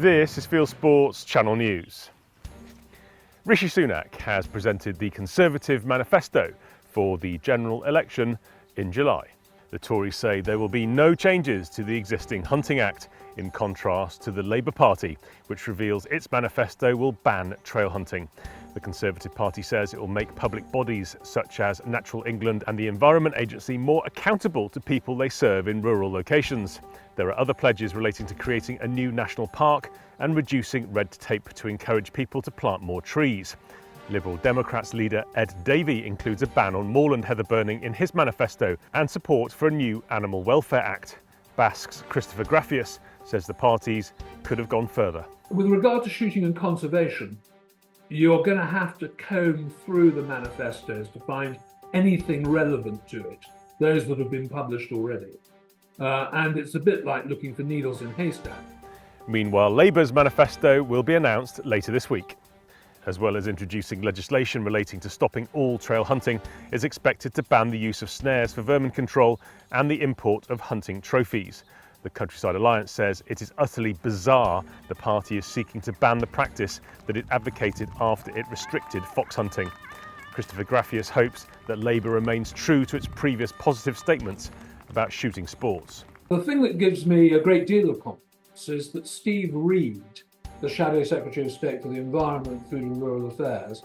This is Fieldsports Channel News. Rishi Sunak has presented the Conservative manifesto for the general election in July. The Tories say there will be no changes to the existing Hunting Act, in contrast to the Labour Party, which reveals its manifesto will ban trail hunting. The Conservative Party says it will make public bodies such as Natural England and the Environment Agency more accountable to people they serve in rural locations. There are other pledges relating to creating a new national park and reducing red tape to encourage people to plant more trees. Liberal Democrats leader Ed Davey includes a ban on moorland heather burning in his manifesto and support for a new Animal Welfare Act. Basque's Christopher Graffius says the parties could have gone further. With regard to shooting and conservation, you're going to have to comb through the manifestos to find anything relevant to it, those that have been published already. And it's a bit like looking for needles in haystacks. Meanwhile, Labour's manifesto will be announced later this week. As well as introducing legislation relating to stopping all trail hunting, is expected to ban the use of snares for vermin control and the import of hunting trophies. The Countryside Alliance says it is utterly bizarre the party is seeking to ban the practice that it advocated after it restricted fox hunting. Christopher Graffius hopes that Labour remains true to its previous positive statements about shooting sports. The thing that gives me a great deal of confidence is that Steve Reed, the Shadow Secretary of State for the Environment, Food and Rural Affairs,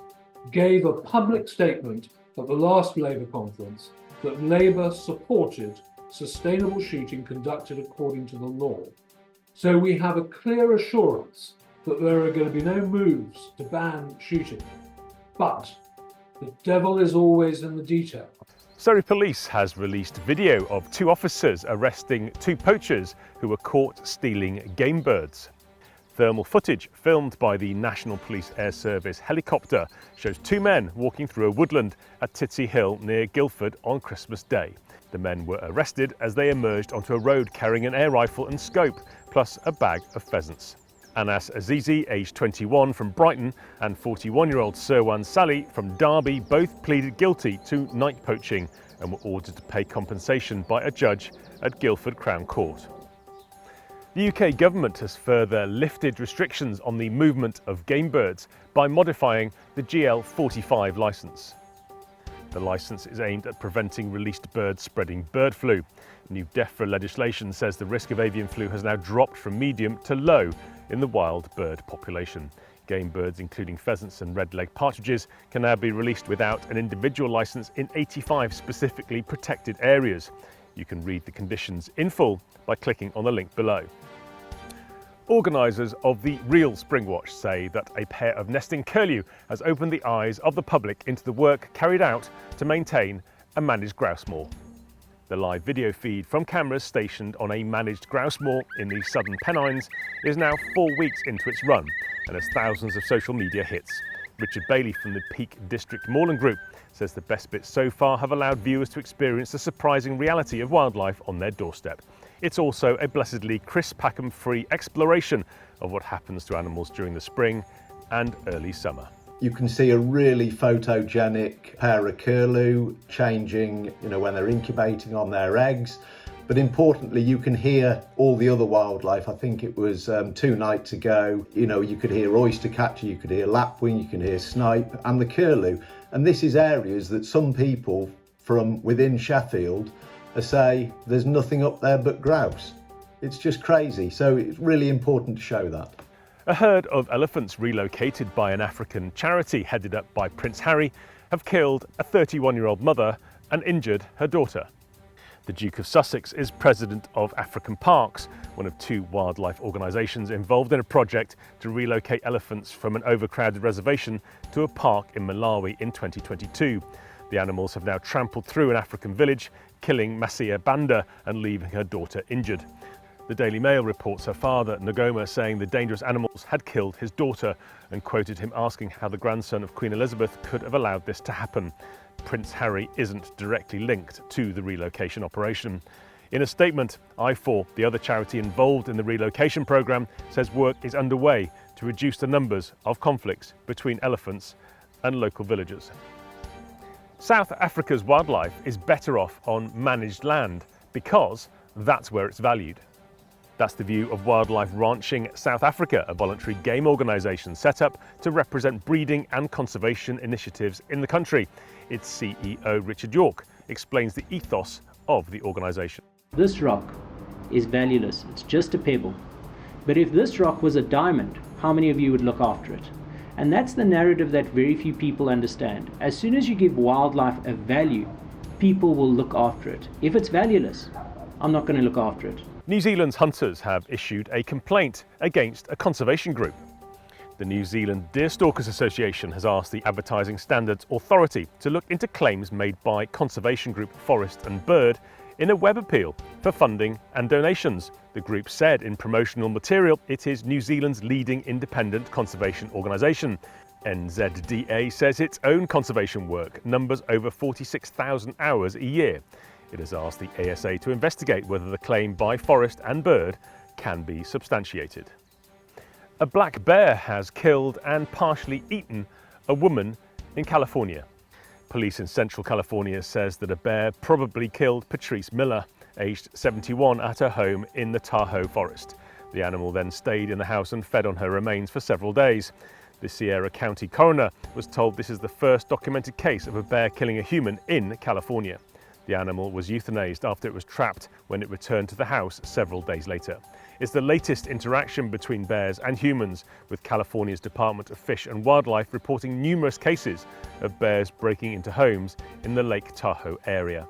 gave a public statement at the last Labour conference that Labour supported sustainable shooting conducted according to the law. So we have a clear assurance that there are going to be no moves to ban shooting. But the devil is always in the detail. Surrey Police has released video of two officers arresting two poachers who were caught stealing game birds. Thermal footage filmed by the National Police Air Service helicopter shows two men walking through a woodland at Titsy Hill near Guildford on Christmas Day. The men were arrested as they emerged onto a road carrying an air rifle and scope, plus a bag of pheasants. Anas Azizi, aged 21 from Brighton, and 41-year-old Sirwan Sally from Derby both pleaded guilty to night poaching and were ordered to pay compensation by a judge at Guildford Crown Court. The UK government has further lifted restrictions on the movement of game birds by modifying the GL45 licence. The licence is aimed at preventing released birds spreading bird flu. New DEFRA legislation says the risk of avian flu has now dropped from medium to low in the wild bird population. Game birds, including pheasants and red-legged partridges, can now be released without an individual licence in 85 specifically protected areas. You can read the conditions in full by clicking on the link below. Organisers of the Real Springwatch say that a pair of nesting curlew has opened the eyes of the public into the work carried out to maintain a managed grouse moor. The live video feed from cameras stationed on a managed grouse moor in the southern Pennines is now 4 weeks into its run and has thousands of social media hits. Richard Bailey from the Peak District Moorland Group says the best bits so far have allowed viewers to experience the surprising reality of wildlife on their doorstep. It's also a blessedly Chris Packham-free exploration of what happens to animals during the spring and early summer. You can see a really photogenic pair of curlew changing, when they're incubating on their eggs. But importantly, you can hear all the other wildlife. I think it was 2 nights ago, you could hear oyster catcher, you could hear lapwing, you can hear snipe and the curlew. And this is areas that some people from within Sheffield say there's nothing up there but grouse. It's just crazy. So it's really important to show that. A herd of elephants relocated by an African charity headed up by Prince Harry have killed a 31-year-old mother and injured her daughter. The Duke of Sussex is president of African Parks, one of 2 wildlife organisations involved in a project to relocate elephants from an overcrowded reservation to a park in Malawi in 2022. The animals have now trampled through an African village, killing Masia Banda and leaving her daughter injured. The Daily Mail reports her father, Ngoma, saying the dangerous animals had killed his daughter and quoted him asking how the grandson of Queen Elizabeth could have allowed this to happen. Prince Harry isn't directly linked to the relocation operation. In a statement, I4, the other charity involved in the relocation programme, says work is underway to reduce the numbers of conflicts between elephants and local villagers. South Africa's wildlife is better off on managed land because that's where it's valued. That's the view of Wildlife Ranching South Africa, a voluntary game organisation set up to represent breeding and conservation initiatives in the country. Its CEO, Richard York, explains the ethos of the organisation. This rock is valueless, it's just a pebble. But if this rock was a diamond, how many of you would look after it? And that's the narrative that very few people understand. As soon as you give wildlife a value, people will look after it. If it's valueless, I'm not going to look after it. New Zealand's hunters have issued a complaint against a conservation group. The New Zealand Deerstalkers Association has asked the Advertising Standards Authority to look into claims made by conservation group Forest and Bird in a web appeal for funding and donations. The group said in promotional material it is New Zealand's leading independent conservation organisation. NZDA says its own conservation work numbers over 46,000 hours a year. It has asked the ASA to investigate whether the claim by Forest and Bird can be substantiated. A black bear has killed and partially eaten a woman in California. Police in Central California says that a bear probably killed Patrice Miller, aged 71, at her home in the Tahoe forest. The animal then stayed in the house and fed on her remains for several days. The Sierra County coroner was told this is the first documented case of a bear killing a human in California. The animal was euthanized after it was trapped when it returned to the house several days later. It's the latest interaction between bears and humans, with California's Department of Fish and Wildlife reporting numerous cases of bears breaking into homes in the Lake Tahoe area.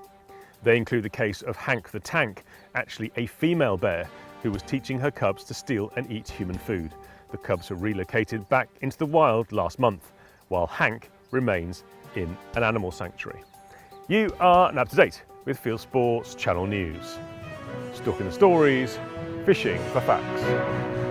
They include the case of Hank the Tank, actually a female bear who was teaching her cubs to steal and eat human food. The cubs were relocated back into the wild last month, while Hank remains in an animal sanctuary. You are now up to date with Fieldsports Channel News. Stalking the stories, fishing for facts.